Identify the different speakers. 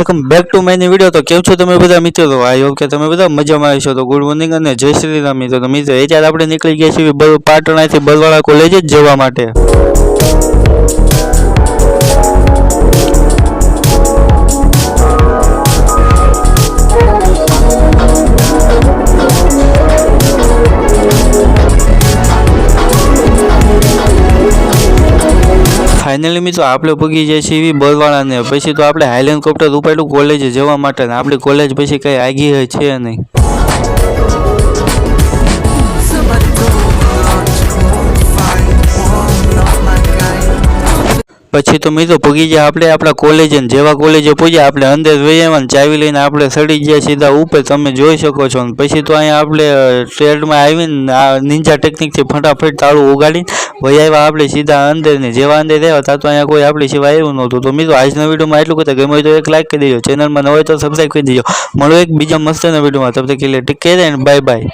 Speaker 1: Welcome back to my video. તો કેમ છો તમે બધા મિત્રો? તો આઈ હોપ કે તમે બધા મજામાં હશો। તો ગુડ મોર્નિંગ અને જય શ્રી રામ મિત્રો। તો મિત્રો અત્યારે આપણે નીકળી ગયા છીએ પાટણથી બલવાડા કોલેજ જ જવા માટે। फाइनली मित्रों आपणे पगी जाए छीए बलवाड़ा ने पछी तो आपणे हेलिकॉप्टर उपाड्યું कॉलेज जवा माटे ने आपणी कॉलेज पछी कई आगी छे नहीं। पछी तो मित्रों पगी जाए आपणे आपणा कॉलेज ने जेवा कॉलेजे पहोंच्या आपणे अंदर वही आव्या चावी लईने आपणे सड़ी गया सीधा ऊपर तमे जोई शको छो। पछी तो अहींया आपणे ट्रेड में आवीने निंजा टेक्निक थी फटाफट ताळुं उगाड़ी वही आव्या आपणे सीधा अंदर ने जेवा अंदर आव्या ता तो अहींया कोई आपणी सिवाय आव्युं नहोतुं। तो मित्रों आजना विडियोमां એટલું કહેતા ગમે હોય તો એક લાઈક કરી દેજો, ચેનલમાં ન હોય તો સબસ્ક્રાઇબ કરી દેજો। મળો એક બીજા મસ્ત વિડિયોમાં, તબ તક કે लिए take care and bye bye.